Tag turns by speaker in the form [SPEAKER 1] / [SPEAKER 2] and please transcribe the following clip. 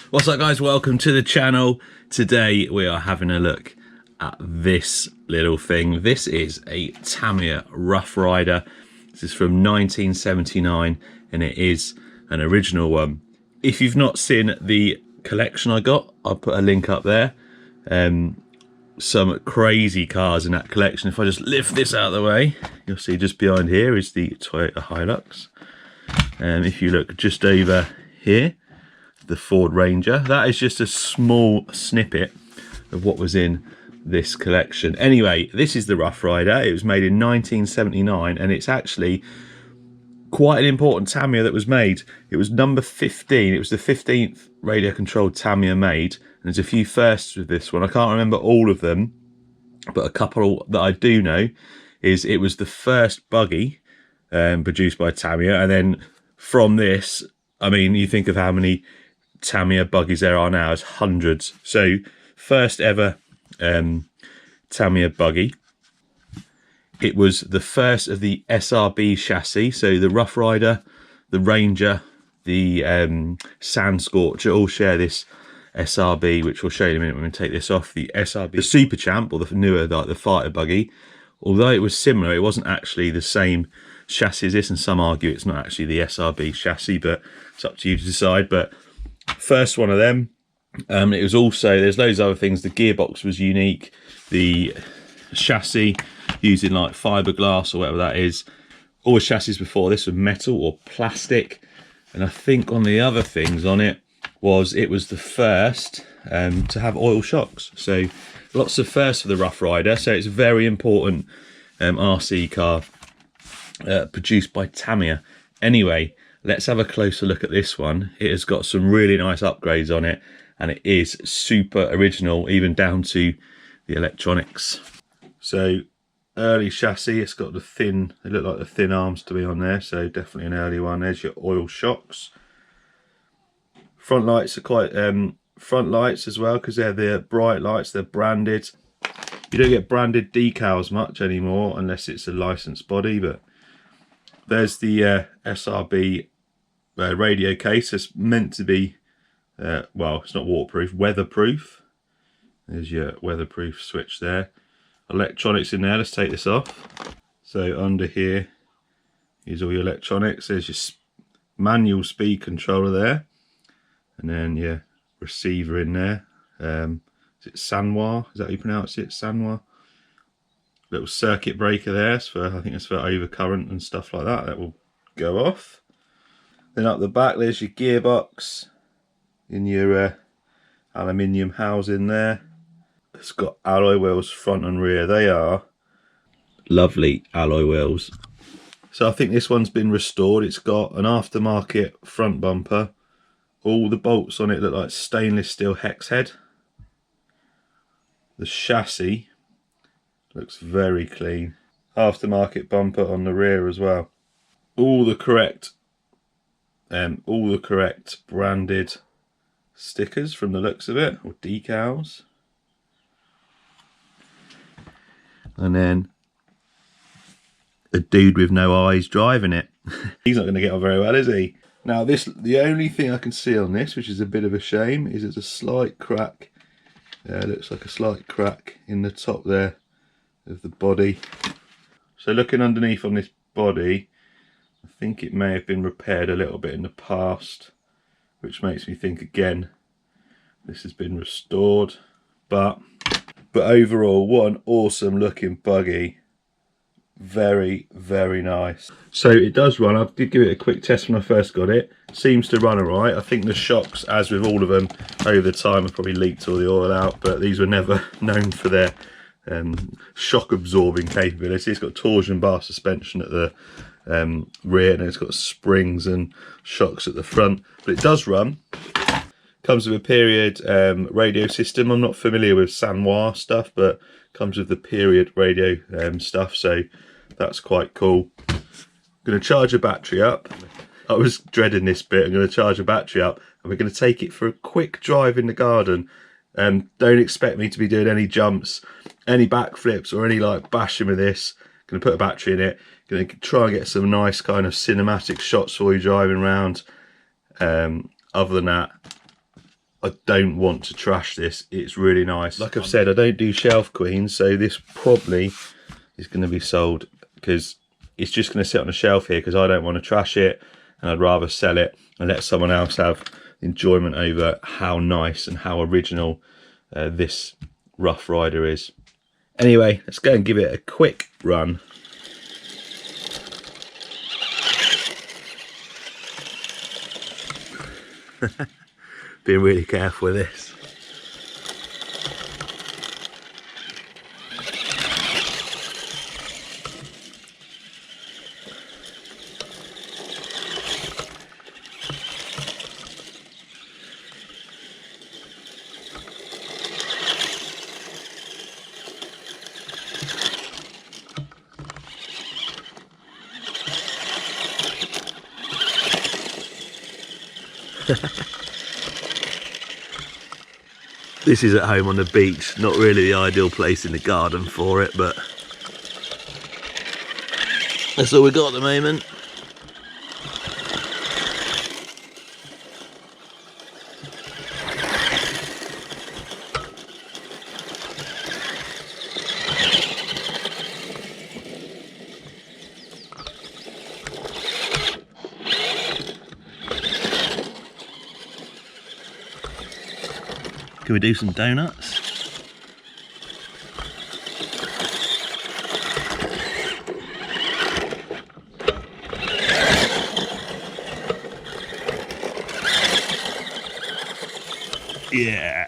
[SPEAKER 1] What's up guys, welcome to the channel. Today we are having a look at this little thing. This is a Tamiya Rough Rider. This is from 1979 and it is an original one. If you've not seen the collection I got, I'll put a link up there. Some crazy cars in that collection. If I just lift this out of the way, you'll see just behind here is the Toyota Hilux. If you look just over here, the Ford Ranger. That is just a small snippet of what was in this collection. Anyway, this is the Rough Rider. It was made in 1979 and it's actually quite an important Tamiya that was made. It was number 15. It was the 15th radio controlled Tamiya made. And there's a few firsts with this one. I can't remember all of them, but a couple that I do know is it was the first buggy produced by Tamiya. And then from this, I mean, you think of how many Tamiya buggies there are now, it's hundreds. So first ever Tamiya buggy. It was the first of the SRB chassis, so the Rough Rider, the Ranger, the Sand Scorcher all share this SRB, which we'll show you in a minute when we take this off. The SRB, the Super Champ, or the newer, like the fighter buggy, although it was similar, it wasn't actually the same chassis as this, and some argue it's not actually the SRB chassis, but it's up to you to decide. But first one of them. It was also, there's loads of other things. The gearbox was unique. The chassis using like fiberglass or whatever that is. All the chassis before this were metal or plastic. And I think one of the other things on it was the first to have oil shocks. So lots of firsts for the Rough Rider. So it's a very important RC car produced by Tamiya. Anyway, let's have a closer look at this one. It has got some really nice upgrades on it and it is super original, even down to the electronics. So early chassis, it's got the thin, they look like the thin arms to be on there, so definitely an early one. There's your oil shocks. Front lights are quite front lights as well, because they're the bright lights, they're branded. You don't get branded decals much anymore unless it's a licensed body, but there's the SRB radio case. It's meant to be, well, it's not waterproof, weatherproof. There's your weatherproof switch there. Electronics in there, let's take this off. So under here is all your electronics. There's your manual speed controller there. And then your receiver in there. Is it Sanwa? Is that how you pronounce it? Sanwa? Little circuit breaker there. So I think it's for overcurrent and stuff like that. That will go off. Then up the back there's your gearbox in your aluminium housing there. It's got alloy wheels front and rear. They are lovely alloy wheels. So I think this one's been restored. It's got an aftermarket front bumper. All the bolts on it look like stainless steel hex head. The chassis looks very clean. Aftermarket bumper on the rear as well. All the correct branded stickers from the looks of it, or decals. And then a dude with no eyes driving it. He's not going to get on very well, is he? Now the only thing I can see on this, which is a bit of a shame, is there's a slight crack. Looks like a slight crack in the top there of the body. So looking underneath on this body, I think it may have been repaired a little bit in the past, which makes me think again this has been restored. But overall, what an awesome looking buggy. Very, very nice. So it does run. I did give it a quick test when I first got it. Seems to run alright. I think the shocks, as with all of them over the time, have probably leaked all the oil out, but these were never known for their shock absorbing capability. It's got torsion bar suspension at the rear, and it's got springs and shocks at the front, but it does run. Comes with a period radio system. I'm not familiar with Sanwa stuff, but comes with the period radio stuff, so that's quite cool. I'm going to charge a battery up. I was dreading this bit. I'm going to charge a battery up and we're going to take it for a quick drive in the garden. Don't expect me to be doing any jumps, any backflips or any like bashing with this. Going to put a battery in it. Going to try and get some nice kind of cinematic shots for you driving around. Other than that, I don't want to trash this. It's really nice. Like I've said, I don't do shelf queens, so this probably is going to be sold because it's just going to sit on a shelf here because I don't want to trash it, and I'd rather sell it and let someone else have enjoyment over how nice and how original this Rough Rider is. Anyway, let's go and give it a quick run. Being really careful with this. This is at home on the beach, not really the ideal place in the garden for it, but that's all we got at the moment. Can we do some donuts? Yeah.